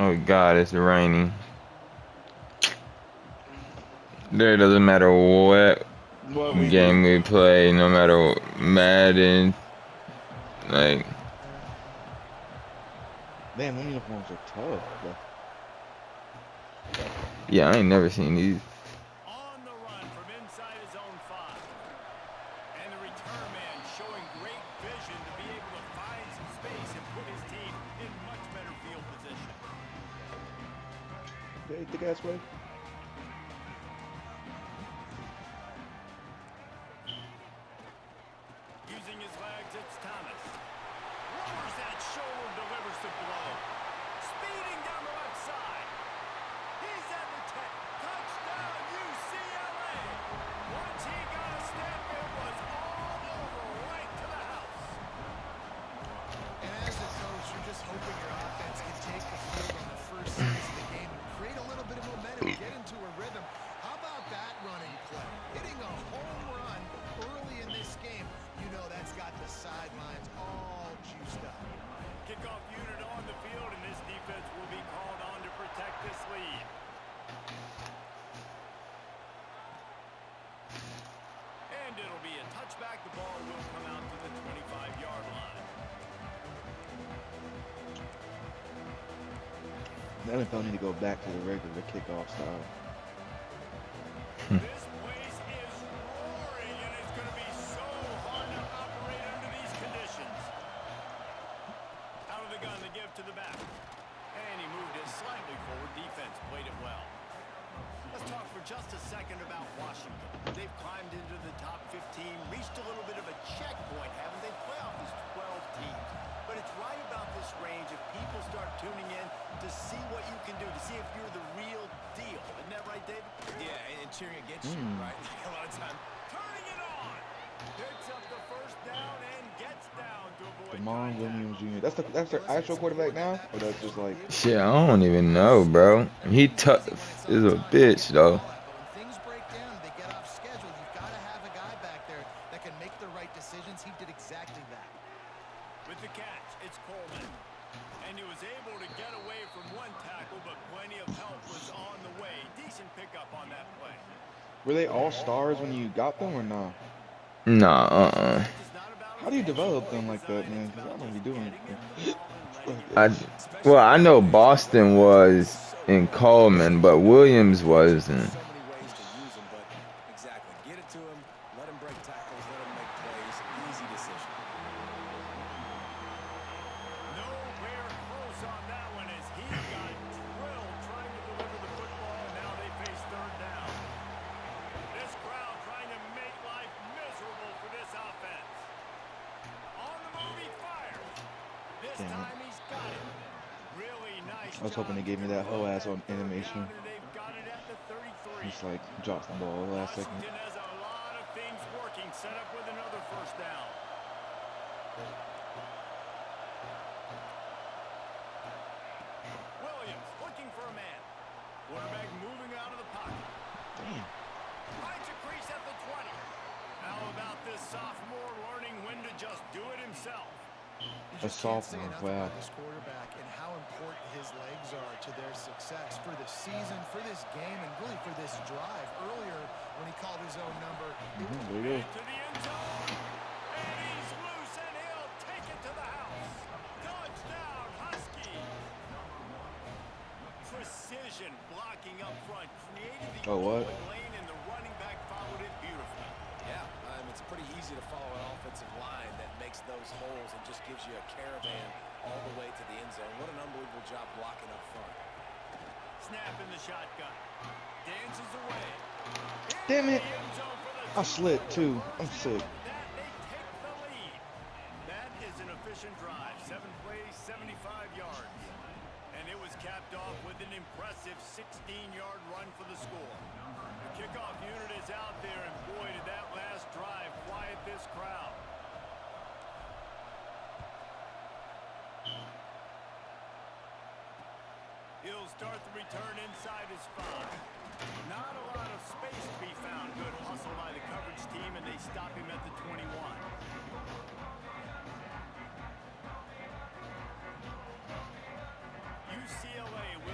Oh God, it's raining. There doesn't matter what What we do. game we play, no matter what, Madden, like Damn, them uniforms are tough, bro. yeah, I ain't never seen these. On the run from inside his own 5. And the return man showing great vision to be able to find some space and put his team in much better field position. They ate the gas way. Using his legs, it's Thomas. Lowers that shoulder, delivers the blow. Speeding down the left side. He's at the 10. Touchdown, UCLA. Once he got a step, it was all over right to the house. And as the coach, you're just hoping your offense can take the field on the first series of the game and create a little bit of momentum, get into a rhythm. How about that running play? Hitting a home run early in this game. You know that's got the sidelines all juiced up. Kickoff unit on the field, and this defense will be called on to protect this lead. And it'll be a touchback. The ball will come out to the 25-yard line. The NFL need to go back to the regular kickoff style. This place is roaring, and it's going to be so hard to operate under these conditions. Out of the gun, the give to the back. And he moved it slightly forward. Defense played it well. Let's talk for just a second about Washington. They've climbed into the top 15, reached a little bit of a checkpoint, haven't they? Playoff is 12 teams. But it's right about this range if people start tuning in to see what you can do, to see if you're the real deal. Isn't that right, David? Yeah, and cheering against you, right? Like a lot of times. Turning it on. Picks up the first down and gets down to avoid Demond contact. Williams Jr. That's their actual quarterback now, or that's just like. Shit, I don't even know, bro. He tough is a bitch though. But when things break down, they get off schedule. You've got to have a guy back there that can make the right decisions. He did exactly that. With the catch, it's Coleman. And he was able to get away from one tackle, but plenty of help was on the way. Decent pickup on that play. Were they all stars when you got them or not? Nah, It's not about How do you develop them like that, man? Because I don't be doing it. I well, I know Boston was in Coleman, but Williams wasn't. So many ways to use him, but exactly. Get it to him, let him break tackles, let him make plays. Easy decision. nowhere close on that one as he got drilled trying to deliver the football, and now they face third down. This crowd trying to make life miserable for this offense. On the move, he fires. This Damn it. time he's got it. Really nice. I was hoping they gave me that whole ass on animation. They've got it at the 33. Just like drops the ball last second. Washington has a lot of things working, set up with another first down. Williams looking for a man. Quarterback moving out of the pocket. Damn. Finds a crease at the 20. How about this sophomore learning when to just do it himself? You A just can't say sophomore, enough wow. about this quarterback and how important his legs are to their success for the season, for this game, and really for this drive. Earlier, when he called his own number, There you go. To the end zone. And he's loose, and he'll take it to the house. Touchdown, Huskies. Precision blocking up front. Created the Oh, what? open lane, and the running back followed it beautifully. yeah, it's pretty easy to follow an offensive line that makes those holes and just gives you a caravan all the way to the end zone. What an unbelievable job blocking up front. Snap in the shotgun. Dances away. Damn it. In the end zone for the I slid too. I'm sick. that they take the lead. That is an efficient drive. 7 plays, 75 yards. And it was capped off with an impressive 16-yard run for the score. The kickoff unit is out there, and boy, did that last drive quiet this crowd. He'll start the return inside his 5. Not a lot of space to be found. Good hustle by the coverage team, and they stop him at the 21. UCLA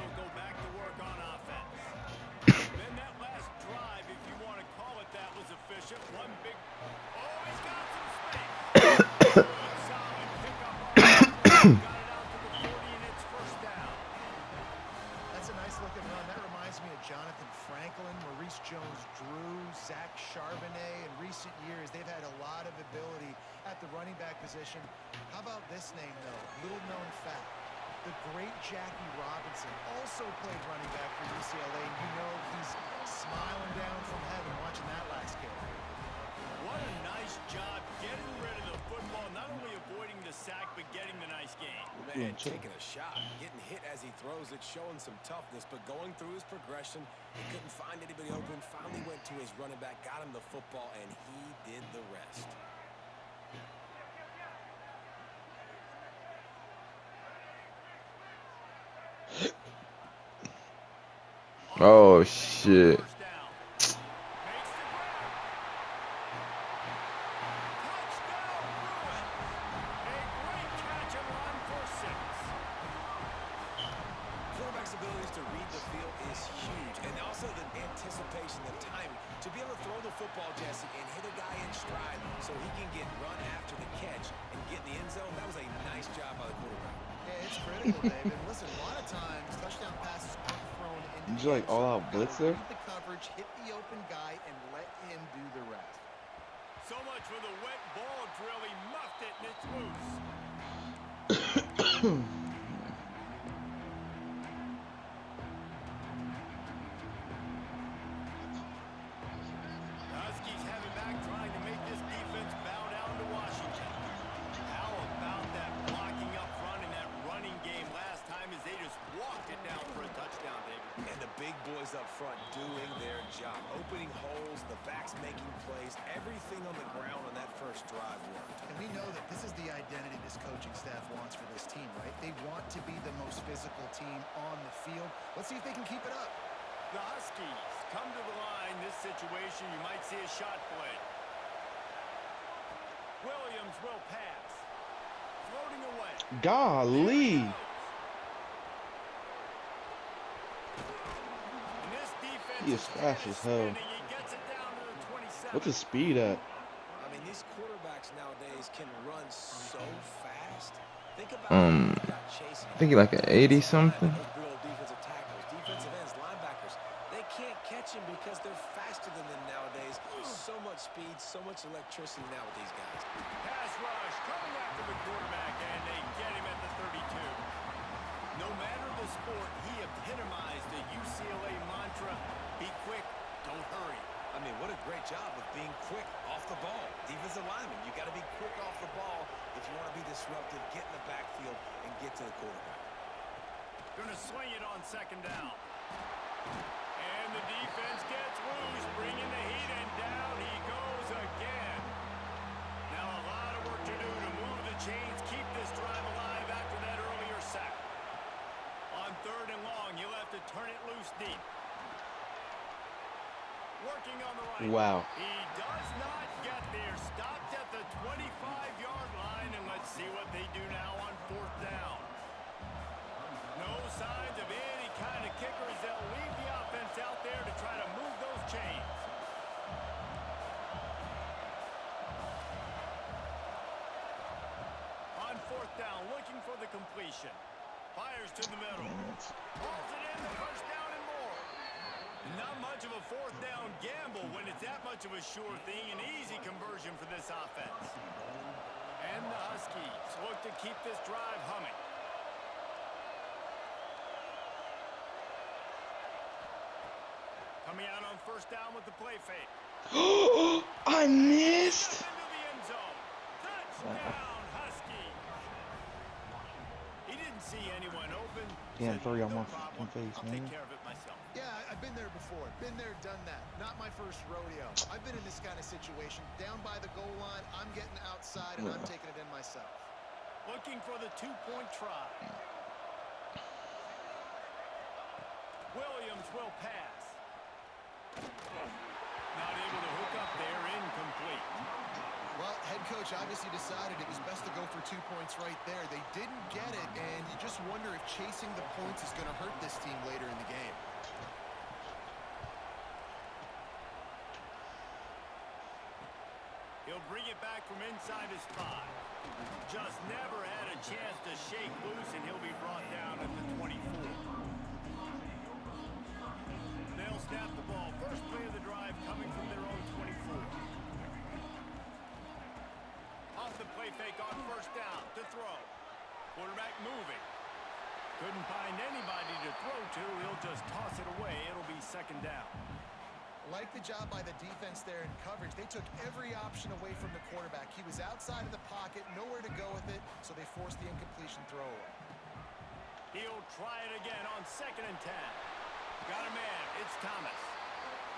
and run. That reminds me of Jonathan Franklin, Maurice Jones-Drew, Zach Charbonnet. In recent years, they've had a lot of ability at the running back position. How about this name, though? Little-known fact. The great Jackie Robinson also played running back for UCLA, and you know he's smiling down from heaven watching that last game. What a nice job getting rid of the football, not only avoiding the sack, but getting the nice gain. Man, taking a shot, getting hit as he throws it, showing some toughness, but going through his progression, he couldn't find anybody open, finally went to his running back, got him the football, and he did the rest. Oh shit. Quarterback's abilities to read the field is huge, and also the anticipation, the timing, to be able to throw the football, Jesse, and hit a guy in stride so he can get run after the catch and get in the end zone. That was a nice job by the quarterback. Yeah, it's critical, David. Listen, a lot of times touchdown passes aren't thrown into Did you like all out blitz there? read the coverage, hit the open guy, and let him do the rest. So much for the wet ball drill. He muffed it, and it's loose. Huskies have it back, trying to make this defense bow down to Washington. How about that blocking up front and that running game last time as they just walked it down for a touchdown, David? And the big boys up front doing their job, opening holes, the backs making plays, everything on the ground on that first drive worked. And we know that this is the identity this coaching staff wants for this team, right? They want to be the most physical team on the field. Let's see if they can keep it up. The Huskies come to the line. This situation, you might see a shot play. Williams will pass. Floating away. Golly. And this defense He is fast as hell. spinning. He gets it down to the 27. What's his speed at? I mean, these quarterbacks nowadays can run so fast. Think about chasing. I think like an 80 something. Those big old defensive tackles, defensive ends, linebackers, they can't catch him because they're faster than them nowadays. So much speed, so much electricity now with these guys. Pass rush coming after the quarterback, and they get him at the 32. No matter the sport, he epitomized the UCLA mantra, be quick, don't hurry. I mean, what a great job of being quick off the ball. Defensive lineman, you got to be quick off the ball if you want to be disruptive, get in the backfield, and get to the quarterback. Gonna swing it on second down. And the defense gets loose, bringing the heat, and down he goes again. Now a lot of work to do to move the chains, keep this drive alive after that earlier sack. On third and long, you'll have to turn it loose deep. Working on the right. Wow. He does not get there. Stopped at the 25-yard line, and let's see what they do now on fourth down. No signs of any kind of kickers. They'll leave the offense out there to try to move those chains. On fourth down, looking for the completion. Fires to the middle. Pulls it in, the first down and more. Not much of a fourth down gamble when it's that much of a sure thing. An easy conversion for this offense. And the Huskies look to keep this drive humming. Coming out on first down with the play fake. I missed. Into the end zone. Touchdown, Huskies. He didn't see anyone open. Damn, Said, 3 on "No my problem. fucking face, I'll man." take care of it myself. Yeah, I've been there before. Been there, done that. Not my first rodeo. I've been in this kind of situation. Down by the goal line, I'm getting outside, and I'm taking it in myself. Looking for the two-point try. Williams will pass. Not able to hook up there, incomplete. Well, head coach obviously decided it was best to go for 2 points right there. They didn't get it, and you just wonder if chasing the points is going to hurt this team later in the game. He'll bring it back from inside his 5. Just never had a chance to shake loose, and he'll be brought down at the 24. throw. Quarterback moving. Couldn't find anybody to throw to. He'll just toss it away. It'll be second down. Like the job by the defense there in coverage. They took every option away from the quarterback. He was outside of the pocket, nowhere to go with it, so they forced the incompletion throw away. He'll try it again on 2nd and 10. Got a man. It's Thomas.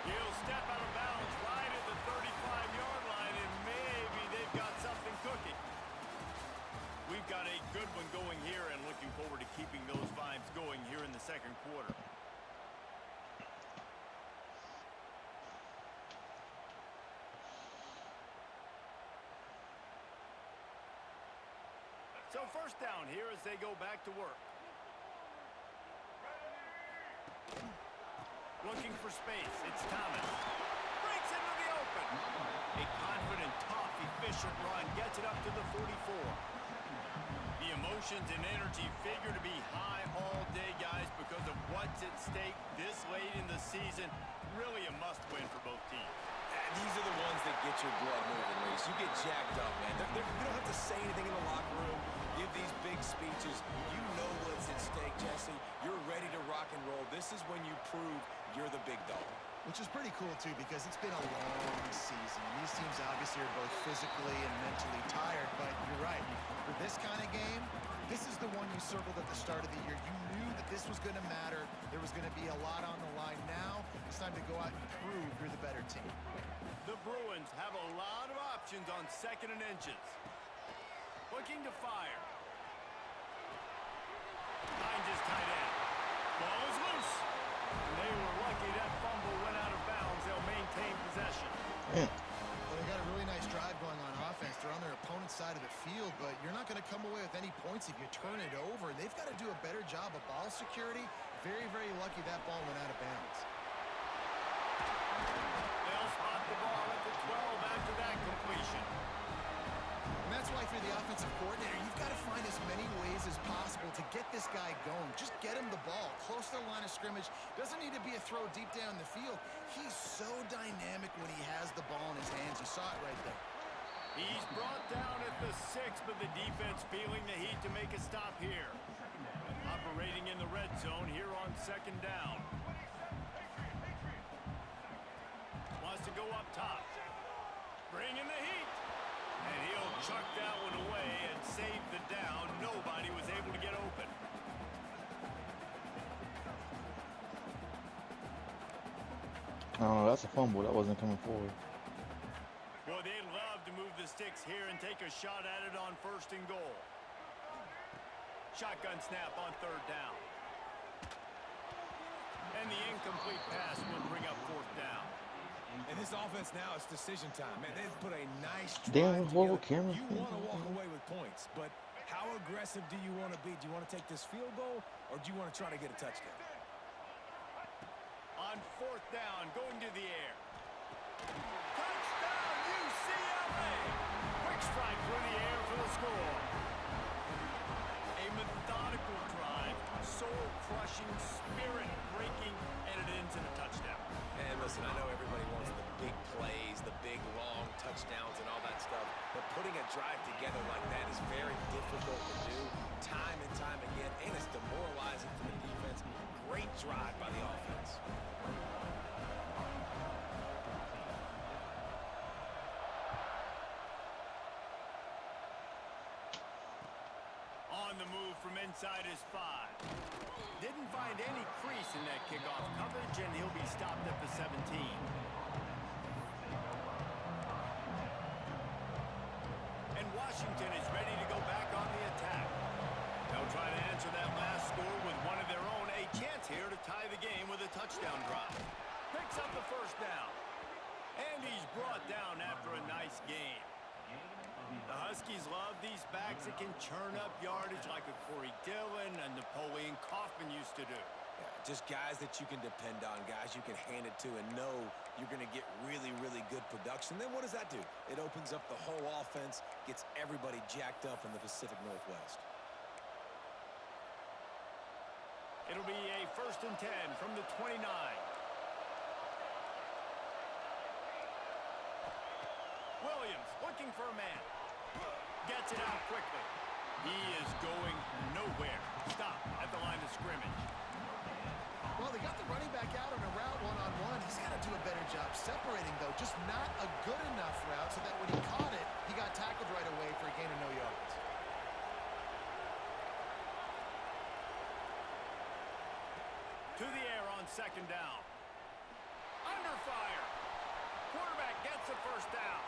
He'll step out of bounds right at the 35-yard line, and maybe they've got something cooking. We've got a good one going here and looking forward to keeping those vibes going here in the second quarter. So first down here as they go back to work. Looking for space. It's Thomas. Breaks into the open. A confident, tough, efficient run. Gets it up to the 44. The emotions and energy figure to be high all day, guys, because of what's at stake this late in the season. Really a must-win for both teams. These are the ones that get your blood moving, Reese. You get jacked up, man. You don't have to say anything in the locker room, give these big speeches. You know what's at stake, Jesse. You're ready to rock and roll. This is when you prove you're the big dog. Which is pretty cool, too, because it's been a long season. These teams obviously are both physically and mentally tired, but you're right. For this kind of game, this is the one you circled at the start of the year. You knew that this was going to matter. There was going to be a lot on the line. Now it's time to go out and prove you're the better team. The Bruins have a lot of options on 2nd and inches. Looking to fire. Finds his tight end. Ball is loose. They were lucky that fumble went out of bounds. They'll maintain possession. Well, they got a really nice drive going on offense. They're on their opponent's side of the field, but you're not going to come away with any points if you turn it over. They've got to do a better job of ball security. Very, very lucky that ball went out of bounds. They'll spot the ball at the 12 after that completion. And that's why if you're the offensive coordinator, you've got to find as many ways as possible to get this guy going. Just get him the ball close to the line of scrimmage. Doesn't need to be a throw deep down the field. He's so dynamic when he has the ball in his hands. You saw it right there. He's brought down at the 6, but the defense feeling the heat to make a stop here. Operating in the red zone here on 2nd down. Wants to go up top. Bring in the heat. And he'll chuck that one away and save the down. Nobody was able to get open. Oh, that's a fumble. That wasn't coming forward. Well, they'd love to move the sticks here and take a shot at it on 1st and goal. Shotgun snap on 3rd down. And the incomplete pass will bring up 4th down. And this offense now, it's decision time. Man, they've put a nice Damn, drive horrible together. camera. You want to walk away with points, but how aggressive do you want to be? Do you want to take this field goal, or do you want to try to get a touchdown? On 4th down, going to the air. Touchdown, UCLA! Quick strike through the air for the score. A methodical drive, soul-crushing, spirit-breaking, and it ends in a touchdown. And listen, I know everybody wants the big plays, the big, long touchdowns and all that stuff, but putting a drive together like that is very difficult to do time and time again, and it's demoralizing for the defense. Great drive by the offense. On the move from inside his 5. Didn't find any crease in that kickoff coverage, and he'll be stopped at the 17. And Washington is ready to go back on the attack. They'll try to answer that last score with one of their own. A chance here to tie the game with a touchdown drive. Picks up the 1st down. And he's brought down after a nice game. The Huskies love these backs that can churn up yardage like a Corey Dillon and Napoleon Kaufman used to do. Yeah, just guys that you can depend on, guys you can hand it to and know you're going to get really, really good production. Then what does that do? It opens up the whole offense, gets everybody jacked up in the Pacific Northwest. It'll be a 1st and 10 from the 29. Williams looking for a man. Gets it out quickly. He is going nowhere. Stop at the line of scrimmage. Well, they got the running back out on a route one-on-one. He's got to do a better job separating, though. Just not a good enough route so that when he caught it, he got tackled right away for a gain of no yards. To the air on second down. Under fire. Quarterback gets the first down.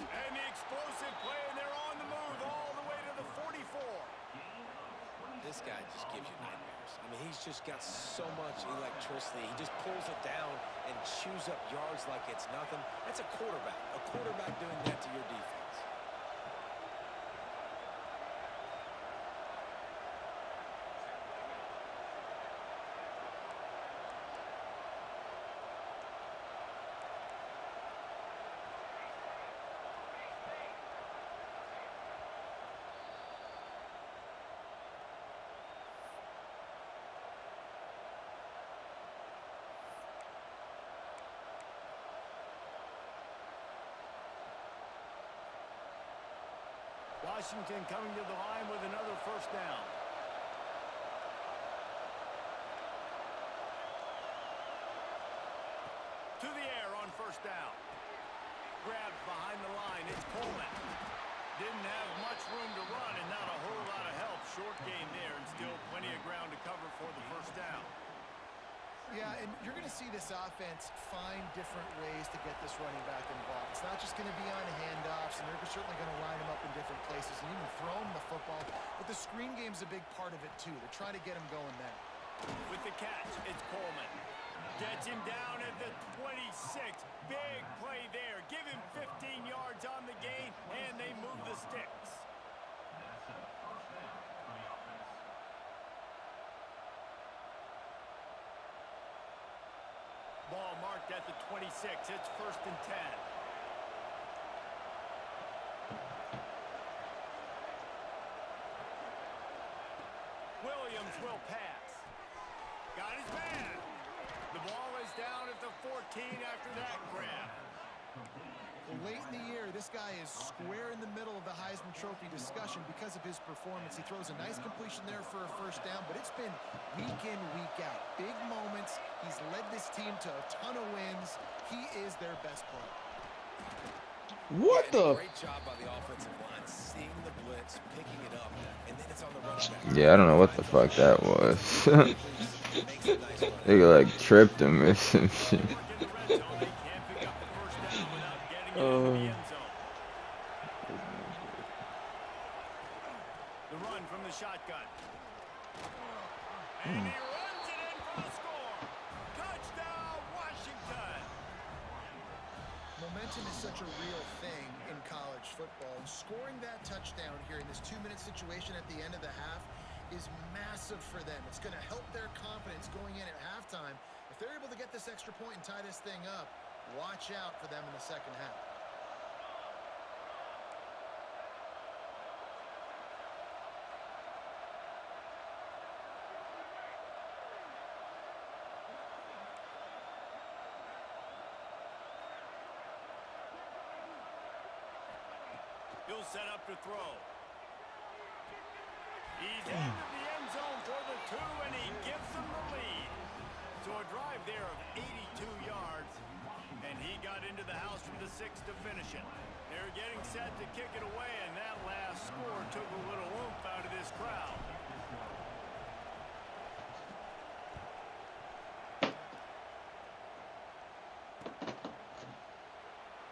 And the explosive play, and they're on the move all the way to the 44. This guy just gives you nightmares. I mean, he's just got so much electricity. He just pulls it down and chews up yards like it's nothing. That's a quarterback. A quarterback doing that to your defense. Washington coming to the line with another first down. To the air on first down. Grabbed behind the line. It's Coleman. Didn't have much room to run and not a whole lot of help. Short gain there and still plenty of ground to cover for the first down. Yeah, and you're going to see this offense find different ways to get this running back involved. It's not just going to be on handoffs, and they're certainly going to line him up in different places and even throw him the football. But the screen game's a big part of it, too. They're trying to get him going there. With the catch, it's Coleman. Gets him down at the 26. Big play there. Give him 15 yards on the gain, and they move the sticks. Ball marked at the 26. It's first and 10. Williams will pass. Got his man. The ball is down at the 14 after that grab. Well, late in the year, this guy is square in the middle of the Heisman Trophy discussion because of his performance. He throws a nice completion there for a first down, but it's been week in, week out. Big moments. He's led this team to a ton of wins. He is their best player. What the? Great job by the offensive line, seeing the blitz, picking it up, and then it's on the running back. Yeah, I don't know what the fuck that was. They like tripped him or some shit. The run from the shotgun. And he runs it in for the score. Touchdown, Washington. Momentum is such a real thing in college football. Scoring that touchdown here in this 2-minute situation at the end of the half is massive for them. It's going to help their confidence going in at halftime. If they're able to get this extra point and tie this thing up, watch out for them in the second half. He'll set up to throw. He's into the end zone for the 2, and he gives them the lead. So a drive there of 82 yards, and he got into the house for the 6 to finish it. They're getting set to kick it away, and that last score took a little oomph out of this crowd.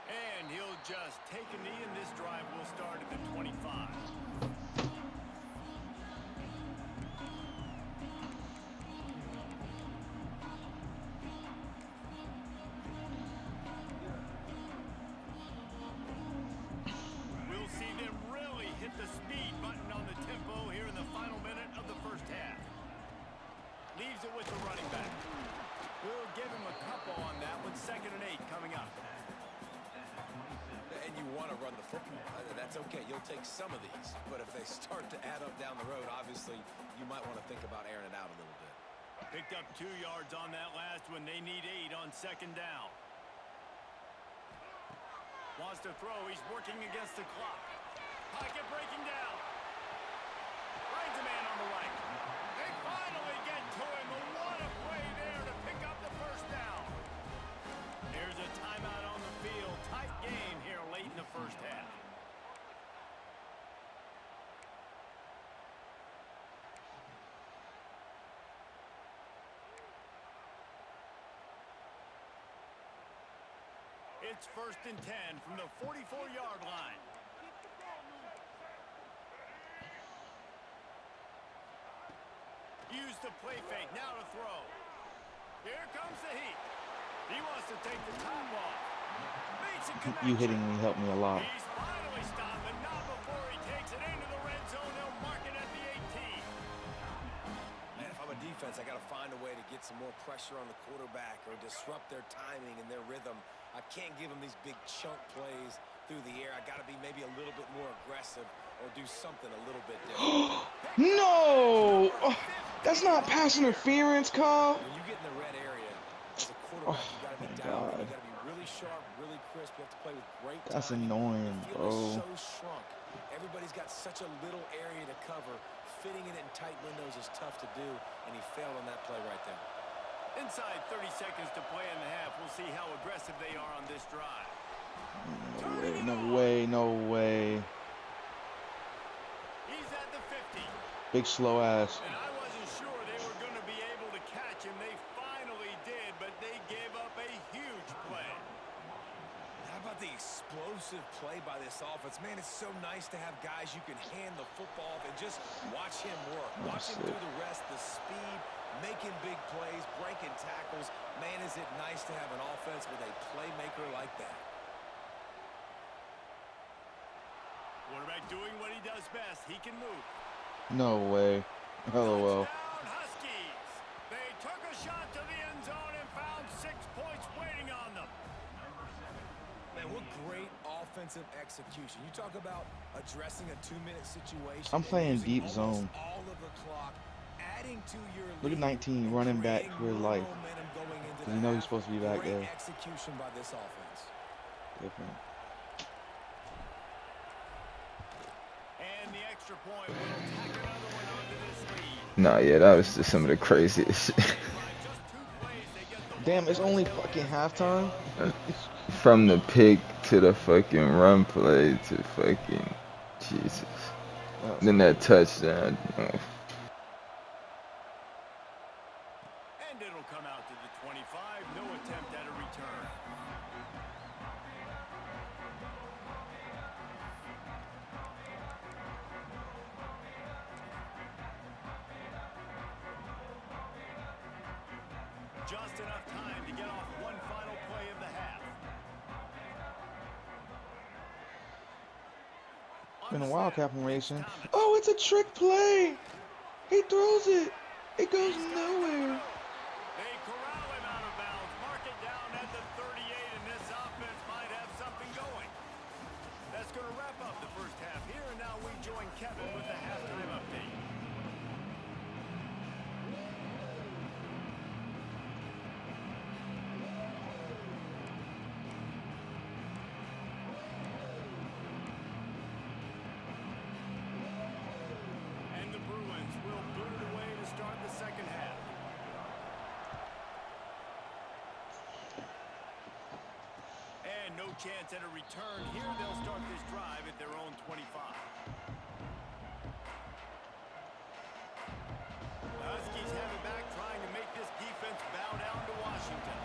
And he'll just take a knee, and this drive will start at the 25. We'll see them really hit the speed button on the tempo here in the final minute of the first half. Leaves it with the running back. We'll give him a couple on that one. 2nd and 8 coming up. And you want to run the football. That's okay. You'll take some of these. But if they start to add up down the road, obviously, you might want to think about airing it out a little bit. Picked up 2 yards on that last one. They need 8 on 2nd down. Wants to throw. He's working against the clock. Pocket breaking down. finds a man on the right. They finally get to him. What a play there to pick up the first down. Here's a timeout on the field. Tight game here late in the first half. It's 1st and 10 from the 44-yard line. Use the play fake, now to throw. Here comes the heat. He wants to take the top off. Makes a connection. You hitting me helped me a lot. He's finally stopped, but not before he takes it into the red zone. They'll mark it at the 18. Man, if I'm a defense, I got to find a way to get some more pressure on the quarterback or disrupt their timing and their rhythm. I can't give them these big chunk plays through the air. I got to be maybe a little bit more aggressive or do something a little bit different. No! Oh, that's not pass interference, Carl. When you get in the red area, as a quarterback, you got to be down. You got to be really sharp, really crisp. You have to play with great timing. That's annoying, the field is bro. so shrunk. Everybody's got such a little area to cover. Fitting it in tight windows is tough to do, and he failed on that play right there. Inside 30 seconds to play in the half. We'll see how aggressive they are on this drive. No way, no way. He's at the 50. Big slow ass. And I wasn't sure they were going to be able to catch him. They finally did, but they gave up a huge play. How about the explosive play by this offense? Man, it's so nice to have guys you can hand the football off and just watch him work. Watch him do the rest, the speed, making big plays, breaking tackles. Man, is it nice to have an offense with a playmaker like that. Quarterback doing what he does best. He can move. No way. LOL. Touchdown, Huskies. They took a shot to the end zone and found 6 points waiting on them. Man, what great offensive execution. You talk about addressing a 2-minute situation. I'm playing using deep almost zone. all of the clock, adding to your Look at lead, 19 running back creating for his more life. momentum going into Because the you know half. he's supposed to be back Great there. execution by this offense. Different. And the extra point will tack another one onto this lead. Nah, yeah, that was just some of the craziest shit. By just 2 plays, they get the Damn, it's only fucking halftime. From the pick to the fucking run play to fucking Jesus. Then that touchdown. Oh. And it'll come out to the 25. No attempt at a return. Just enough time to get off one final play of the half. Been a wildcat formation. Oh, it's a trick play. He throws it. It goes nowhere. They corral him out of bounds. Mark it down at the 38, and this offense might have something going. That's going to wrap up the first half here, and now we join Kevin with the halftime update. And the Bruins will boot it away to start the second half. And no chance at a return here. They'll start this drive at their own 25. The Huskies have it back, trying to make this defense bow down to Washington.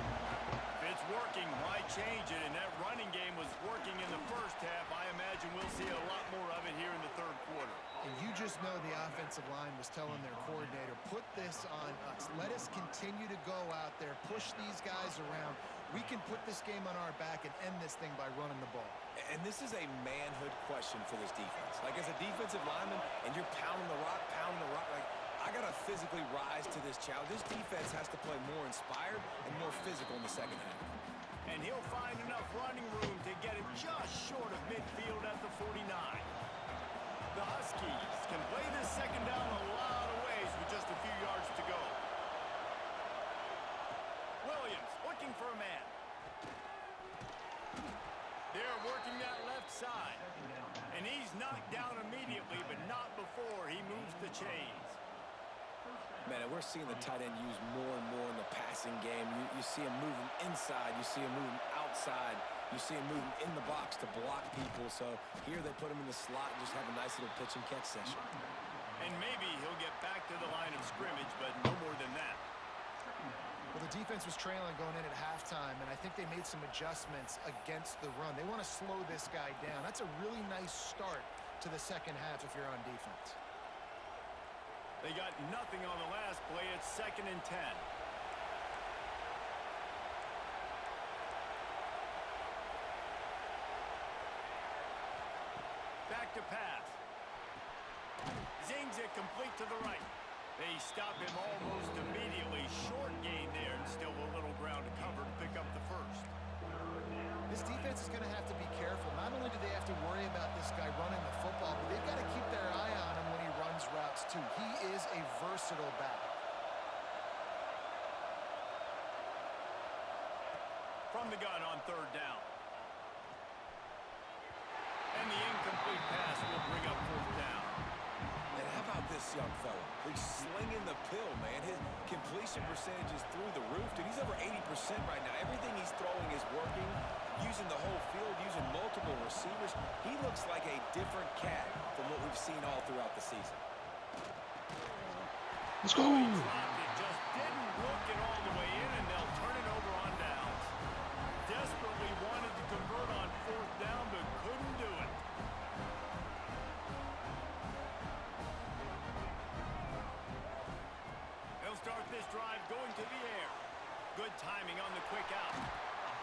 If it's working, why change it? And that running game was working in the first half. I imagine we'll see a lot more of it here in the third quarter. And you just know the offensive line was telling their coordinator, put this on us. Let us continue to go out there, push these guys around. We can put this game on our back and end this thing by running the ball. And this is a manhood question for this defense. Like, as a defensive lineman, and you're pounding the rock, like, I got to physically rise to this challenge. This defense has to play more inspired and more physical in the second half. And he'll find enough running room to get it just short of midfield at the 49. The Huskies can play this second down a lot of ways with just a few yards to go. Williams looking for a man. They're working that left side. And he's knocked down immediately, but not before he moves the chains. Man, and we're seeing the tight end used more and more in the passing game. You see him moving inside. You see him moving outside. You see him moving in the box to block people. So here they put him in the slot and just have a nice little pitch and catch session. And maybe he'll get back to the line of scrimmage, but no more than that. Well, the defense was trailing going in at halftime, and I think they made some adjustments against the run. They want to slow this guy down. That's a really nice start to the second half if you're on defense. They got nothing on the last play. It's 2nd and 10. Back to pass. Zings it complete to the right. They stop him almost immediately. Short gain there and still a little ground to cover to pick up the first. This defense is going to have to be careful. Not only do they have to worry about this guy running the football, but they've got to keep their eye on him when he runs routes too. He is a versatile back. From the gun on 3rd down. And the incomplete pass will bring up 4th down. And how about this young fella? He's slinging the pill, man. His completion percentage is through the roof. Dude, he's over 80% right now. Everything he's throwing is working, using the whole field, using multiple receivers. He looks like a different cat from what we've seen all throughout the season. Let's go! It just didn't look it all the way in, and they'll turn it over on downs. Desperately wanted to convert on 4th down, but couldn't do it. They'll start this drive going to the air. Good timing on the quick out.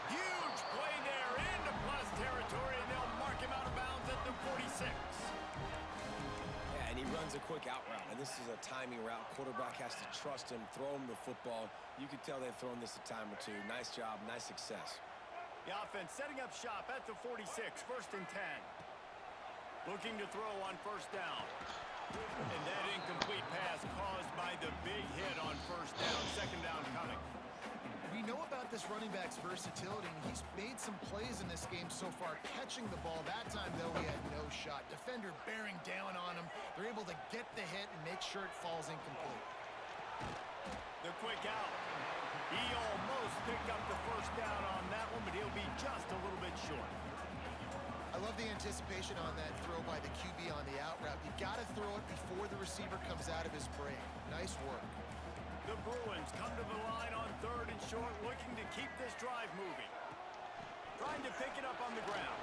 Huge play there into plus territory, and they'll mark him out of bounds at the 46. Yeah, and he runs a quick out route, and this is a timing route. Quarterback has to trust him, throw him the football. You can tell they've thrown this a time or two. Nice job, nice success. The offense setting up shop at the 46, 1st and 10. Looking to throw on 1st down. And that incomplete pass caused by the big hit on 1st down, 2nd down coming. We know about this running back's versatility, and he's made some plays in this game so far, catching the ball. That time, though, he had no shot. Defender bearing down on him. They're able to get the hit and make sure it falls incomplete. The quick out. He almost picked up the 1st down on that one, but he'll be just a little bit short. I love the anticipation on that throw by the QB on the out route. You got to throw it before the receiver comes out of his break. Nice work. The Bruins come to the line on 3rd and short, looking to keep this drive moving. Trying to pick it up on the ground.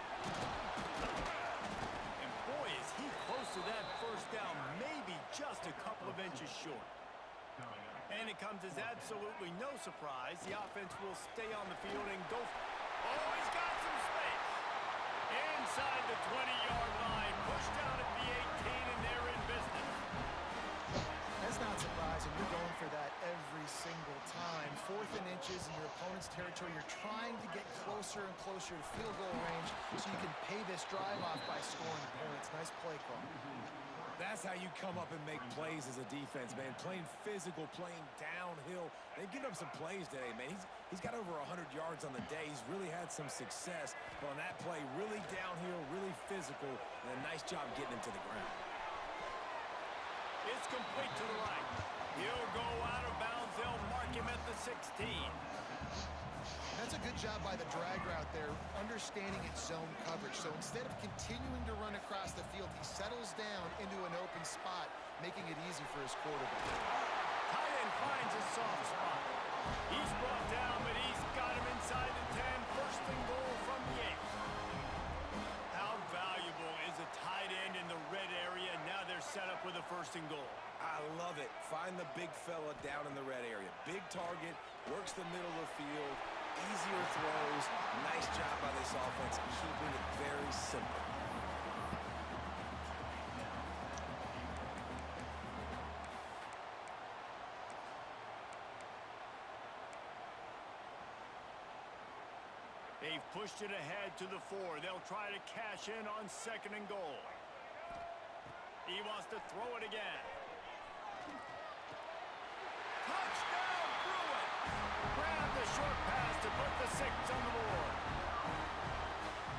And boy, is he close to that 1st down, maybe just a couple of inches short. And it comes as absolutely no surprise. The offense will stay on the field and go. Oh, he's got some space. Inside the 20-yard line, pushed down at the 18, and they're in business. That's not surprising. You're going for that every single time. 4th and inches in your opponent's territory. You're trying to get closer and closer to field goal range so you can pay this drive off by scoring points. Nice play call. That's how you come up and make plays as a defense, man. Playing physical, playing downhill. They've given up some plays today, man. He's got over 100 yards on the day. He's really had some success. But on that play, really downhill, really physical, and a nice job getting him to the ground. It's complete to the right. He'll go out of bounds. They'll mark him at the 16. That's a good job by the drag route there, understanding its zone coverage. So instead of continuing to run across the field, he settles down into an open spot, making it easy for his quarterback. Tight end finds a soft spot. He's brought down, but he's got him inside the 10. 1st and goal from the 8. How valuable is a tight end in the red area? Now they're set up with a 1st and goal. I love it. Find the big fella down in the red area. Big target, works the middle of the field. Easier throws. Nice job by this offense, keeping it very simple. They've pushed it ahead to the 4. They'll try to cash in on 2nd and goal. He wants to throw it again. Touchdown, Bruins! Grab the short pass to put the 6 on the board.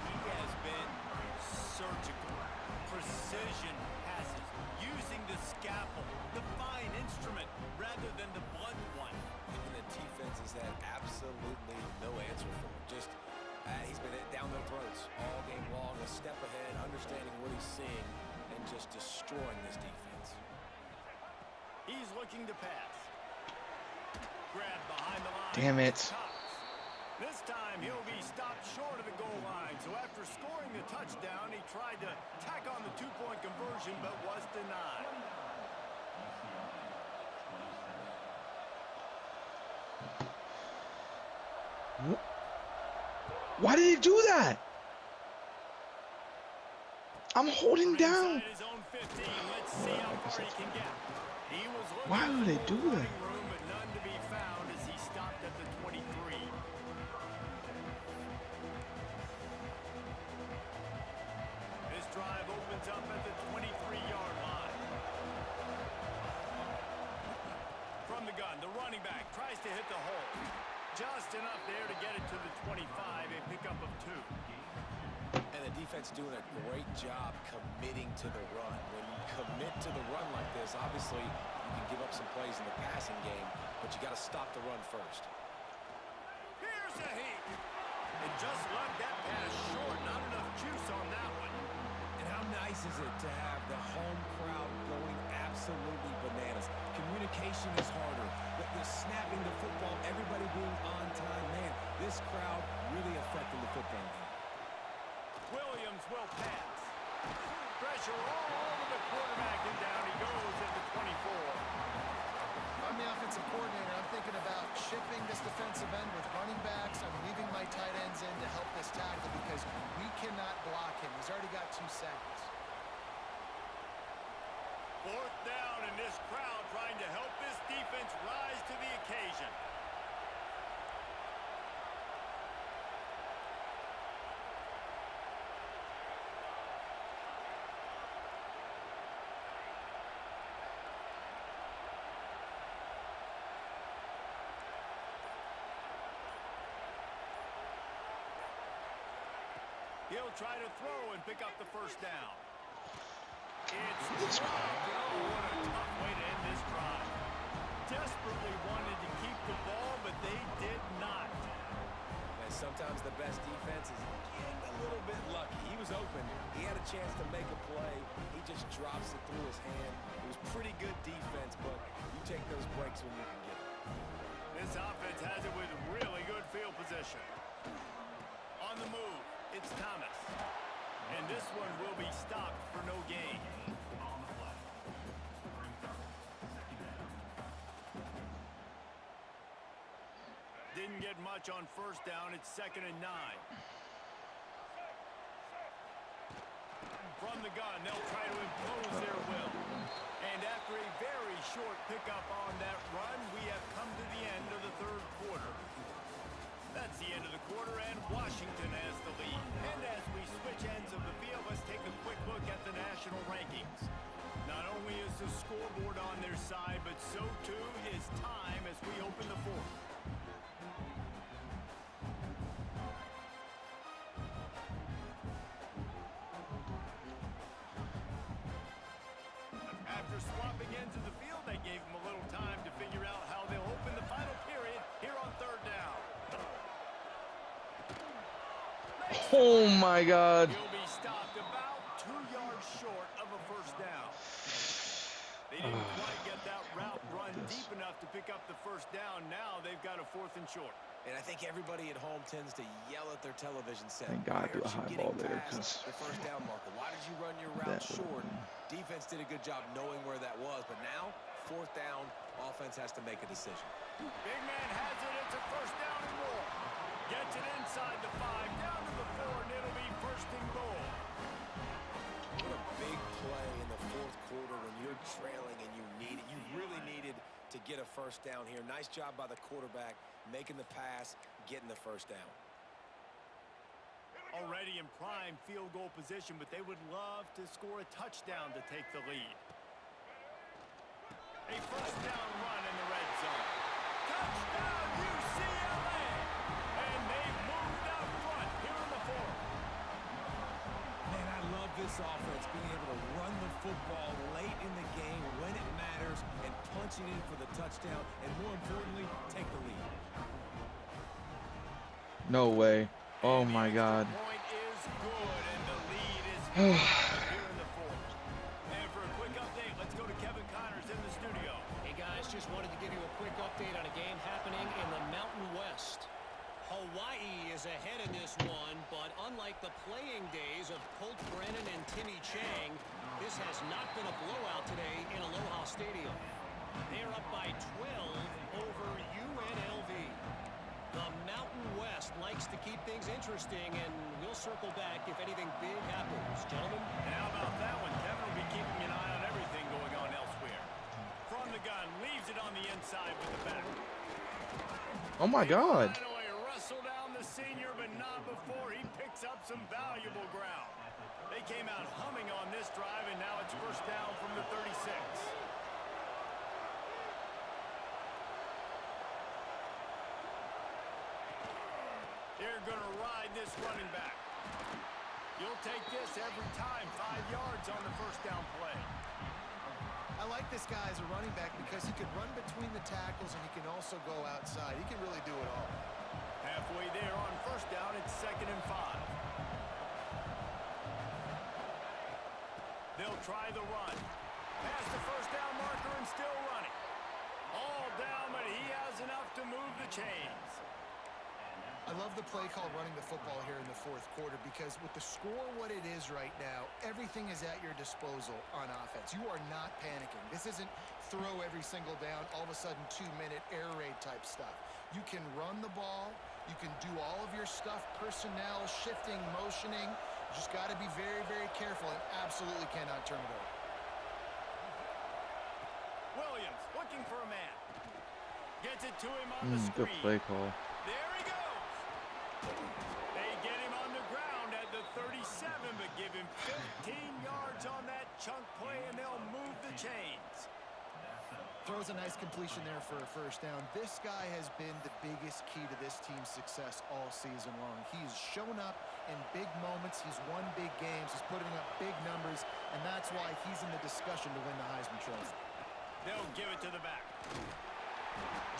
He has been surgical. offense all game long, a step ahead, understanding what he's seeing, and just destroying this defense. He's looking to pass. Grab behind the line. Damn it. This time he'll be stopped short of the goal line. So after scoring the touchdown, he tried to tack on the two-point conversion but was denied. Why did he do that? I'm holding down. His own 15. Let's see how far he can get. He was Why would they do that? room, but none to be found as he stopped at the 23. This drive opens up at the 23-yard line. From the gun, the running back tries to hit the hole. Just enough there to get it to the 25, a pickup of 2. And the defense doing a great job committing to the run. When you commit to the run like this, obviously you can give up some plays in the passing game, but you got to stop the run first. Here's a heat. It just left that pass short. Not enough juice on that one. And how nice is it to have the home crowd going absolutely bananas? Communication is harder. The snapping the football, everybody being on time. Man, this crowd really affecting the football game. Williams will pass. Pressure all over the quarterback, and down he goes at the 24. I'm the offensive coordinator. I'm thinking about shipping this defensive end with running backs. I'm leaving my tight ends in to help this tackle because we cannot block him. He's already got 2 seconds. 4th down, and this crowd trying to help this defense rise to the occasion. He'll try to throw and pick up the first down. It's dropped. Oh, what a tough way to end this drive. Desperately wanted to keep the ball, but they did not. And sometimes the best defense is getting a little bit lucky. He was open. He had a chance to make a play. He just drops it through his hand. It was pretty good defense, but you take those breaks when you can get it. This offense has it with really good field position. On the move, it's Thomas. And this one will be stopped for no gain. Didn't get much on first down. It's 2nd and 9. From the gun, they'll try to impose their will. And after a very short pickup on that run, we have come to the end of the 3rd quarter. That's the end of the quarter, and Washington has the lead. And as we switch ends of the field, let's take a quick look at the national rankings. Not only is the scoreboard on their side, but so too is time as we open the 4th. After swapping ends of the field, they gave them a little time to figure out how they'll open the final period here on 3rd down. Oh my God. He'll be stopped about 2 yards short of a first down. They didn't quite get that route run deep enough to pick up the first down. Now they've got a 4th and short. And I think everybody at home tends to yell at their television set. Thank God I do a Why aren't high you ball getting there, past 'cause the first down marker? Why did you run your route short? Defense did a good job knowing where that was, but now 4th down, offense has to make a decision. Big man has it. It's a first down and more. Gets it inside the 5, down to the 4, and it'll be 1st and goal. What a big play in the 4th quarter when you're trailing and you need it. You really needed to get a first down here. Nice job by the quarterback, making the pass, getting the first down. Already in prime field goal position, but they would love to score a touchdown to take the lead. A first down run in the red zone. Touchdown UCLA! And they've moved out front here in the 4th. Man, I love this offense, being able to run the football late in the game when it matters and punching in for the touchdown, and more importantly, take the lead. No way. Oh my God. Point is good, and the lead is here in the fourth. And for a quick update, let's go to Kevin Connors in the studio. Hey guys, just wanted to give you a quick update on a game happening in the Mountain West. Hawaii is ahead in this one, but unlike the playing days of Colt Brennan and Timmy Chang, this has not been a blowout today in Aloha Stadium. They're up by 12 over UNLV. The Mountain West likes to keep things interesting, and we'll circle back if anything big happens. Gentlemen? And how about that one? Kevin will be keeping an eye on everything going on elsewhere. From the gun, leaves it on the inside with the back. Oh my God. Finally wrestle down the senior, but not before he picks up some valuable ground. They came out humming on this drive, and now it's first down from the 36. They're going to ride this running back. You'll take this every time. 5 yards on the first down play. I like this guy as a running back because he can run between the tackles and he can also go outside. He can really do it all. Halfway there on first down, it's 2nd and 5. They'll try the run. Past the first down marker and still running. All down, but he has enough to move the chains. I love the play call running the football here in the fourth quarter because with the score what it is right now, everything is at your disposal on offense. You are not panicking. This isn't throw every single down, all of a sudden 2-minute air raid type stuff. You can run the ball. You can do all of your stuff, personnel, shifting, motioning. You just got to be very, very careful and absolutely cannot turn it over. Williams looking for a man. Gets it to him on the Good screen. play call. There he goes. They get him on the ground at the 37, but give him 15 yards on that chunk play, and they'll move the chains. Throws a nice completion there for a first down. This guy has been the biggest key to this team's success all season long. He's shown up in big moments. He's won big games. He's putting up big numbers, and that's why he's in the discussion to win the Heisman Trophy. They'll give it to the back.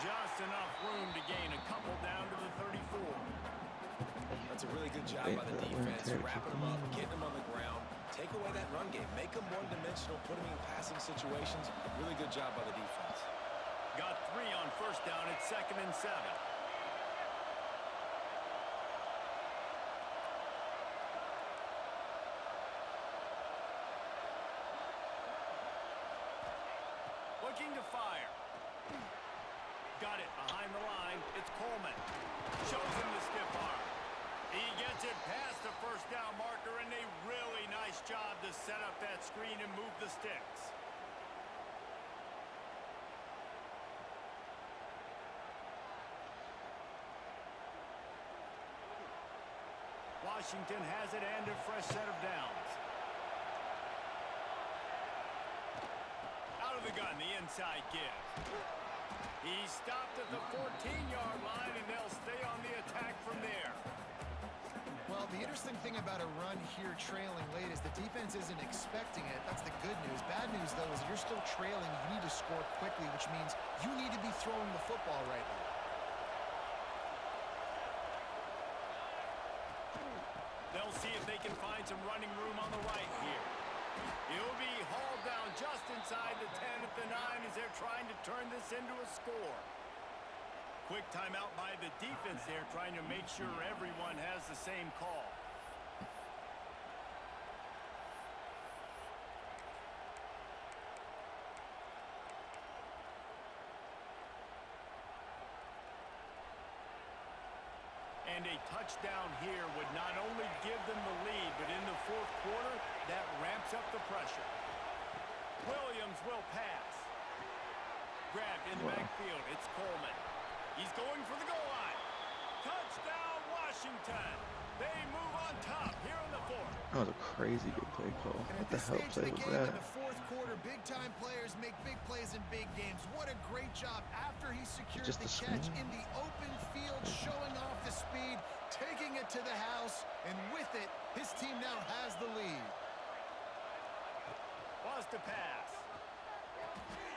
Just enough room to gain a couple down to the 34. That's a really good job by the defense, wrapping them up, getting them on the ground, take away that run game, make them one-dimensional, put them in passing situations. Really good job by the defense. Got 3 on first down at 2nd and 7. Looking to fire. Got it behind the line. It's Coleman. Shows him the stiff arm. He gets it past the first down marker, and a really nice job to set up that screen and move the sticks. Washington has it and a fresh set of downs. Out of the gun, the inside give. He stopped at the 14-yard line, and they'll stay on the attack from there. Well, the interesting thing about a run here trailing late is the defense isn't expecting it. That's the good news. Bad news, though, is you're still trailing. You need to score quickly, which means you need to be throwing the football right now. They'll see if they can find some running room on the right here. He'll be hauled down just inside the 10 at the 9 as they're trying to turn this into a score. Quick timeout by the defense there, trying to make sure everyone has the same call. And a touchdown here would not only give them the lead, but in the fourth quarter, that ramps up the pressure. Williams will pass. Grabbed in the backfield. It's Coleman. He's going for the goal line. Touchdown, Washington. They move on top here in the fourth. That was a crazy good play call. And What at the this hell stage play of the was game, in that? the fourth quarter, big-time players make big plays in big games. What a great job after he secured Just the the catch screen. in the open field, showing off the speed, taking it to the house, and with it, his team now has the lead. Wants to pass.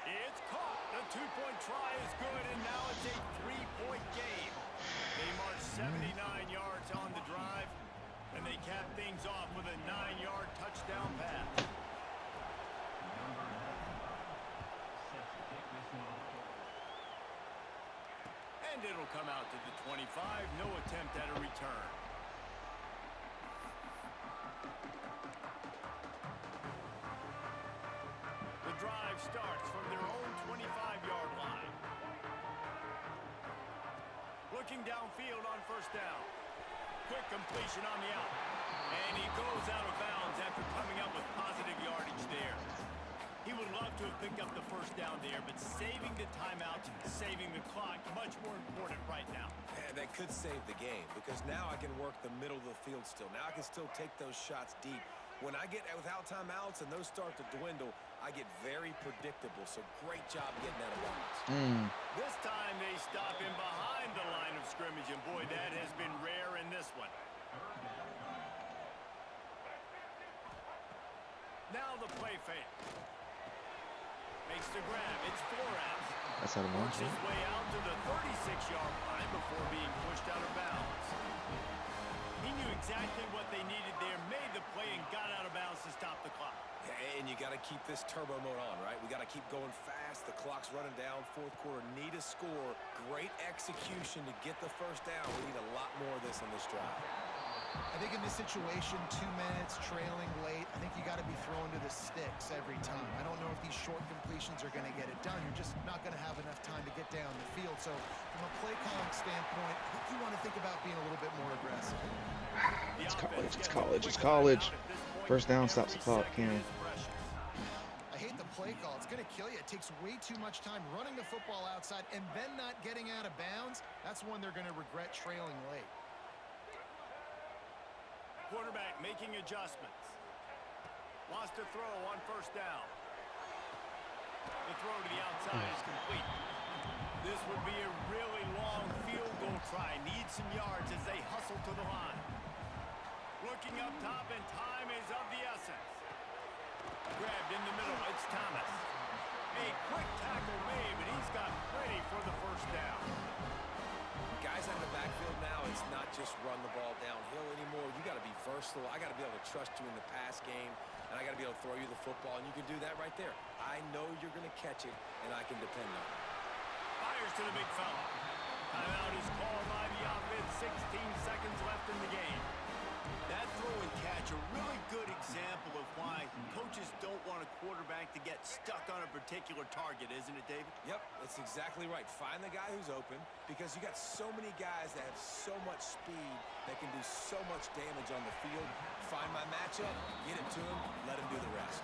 It's caught. The two-point try is good, and now it's a three-point game. They march 79 yards on the drive. And they cap things off with a 9-yard touchdown pass. And it'll come out to the 25. No attempt at a return. The drive starts from their own 25-yard line. Looking downfield on first down. Quick completion on the out. And he goes out of bounds after coming up with positive yardage there. He would love to have picked up the first down there, but saving the timeouts, saving the clock, much more important right now. And that could save the game, because now I can work the middle of the field still. Now I can still take those shots deep. When I get without timeouts and those start to dwindle, I get very predictable. So great job getting out of bounds. This time they stop him behind the line of scrimmage, and boy, that has been rare in this one. Now the play fake. Makes the grab. It's 4 outs. That's out of bounds. Works his way out to the 36-yard line before being pushed out of bounds. He knew exactly what they needed there, made the play, and got out of bounds to stop the clock. And you got to keep this turbo mode on, right? We got to keep going fast. The clock's running down. Fourth quarter, need a score. Great execution to get the first down. We need a lot more of this on this drive. I think in this situation, 2 minutes, trailing late, I think you got to be thrown to the sticks every time. I don't know if these short completions are going to get it done. You're just not going to have enough time to get down the field. So from a play calling standpoint, I think you want to think about being a little bit more aggressive. It's college. It's college. It's college. First down stops the clock, Cam. I hate the play call. It's going to kill you. It takes way too much time running the football outside and then not getting out of bounds. That's one they're going to regret trailing late. Quarterback making adjustments. Wants to throw on first down. The throw to the outside is complete. This would be a really long field goal try. Needs some yards as they hustle to the line. Looking up top, and time is of the essence. Grabbed in the middle. It's Thomas. A quick tackle made, but he's got plenty for the first down. Guys out of the backfield now, it's not just run the ball downhill anymore. You got to be versatile. I got to be able to trust you in the pass game, and I got to be able to throw you the football, and you can do that right there. I know you're going to catch it, and I can depend on it. Fires to the big fella. Timeout is called by the offense. 16 seconds left in the game. That throw and catch, a really good example of why coaches don't want a quarterback to get stuck on a particular target, isn't it, David? Yep, that's exactly right. Find the guy who's open, because you got so many guys that have so much speed that can do so much damage on the field. Find my matchup, get it to him, let him do the rest.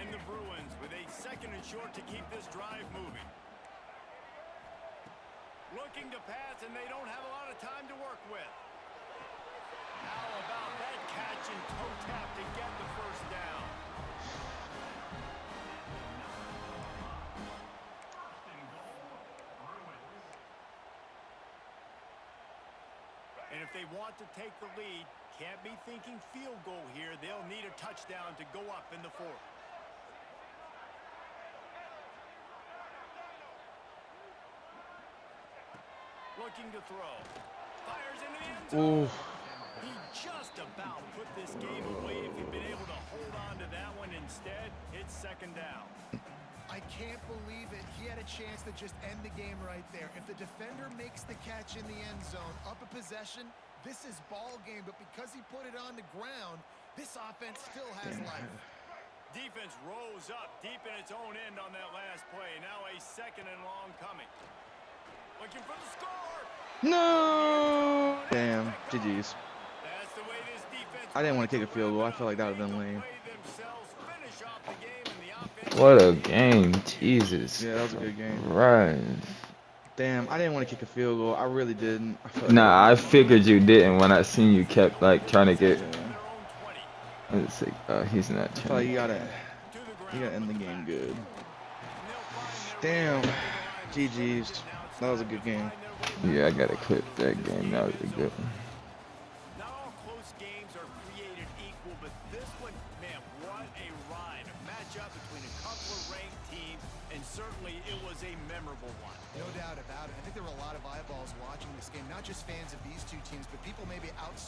And the Bruins with a 2nd and short to keep this drive moving. Looking to pass, and they don't have a lot of time to work with. How about that catch and toe tap to get the first down? And if they want to take the lead, can't be thinking field goal here. They'll need a touchdown to go up in the 4th. Looking to throw. Fires into the end zone. He just about put this game away if he'd been able to hold on to that one. Instead, it's 2nd down. I can't believe it. He had a chance to just end the game right there. If the defender makes the catch in the end zone, up a possession, this is ball game. But because he put it on the ground, this offense still has life. Defense rose up deep in its own end on that last play. Now a 2nd and long coming. Looking for the score. No! Damn. GG's. That's the way this defense I didn't want to kick a field goal. I felt like that would have been lame. What a game. Jesus. Yeah, that was a good game. Right. Damn, I didn't want to kick a field goal. I really didn't. Nah, I figured you didn't when I seen you kept like trying to get. Let's see. He's not I feel like trying. you gotta end the game good. Damn. GG's. That was a good game. Yeah, I gotta clip that game. That was a good one. Not all close games are created equal, but this one, man, what a ride. A matchup between a couple of ranked teams, and certainly certainly it was a memorable one. No doubt about it. I think there were a lot of eyeballs watching this game, not just fans of these two teams, but people maybe outside.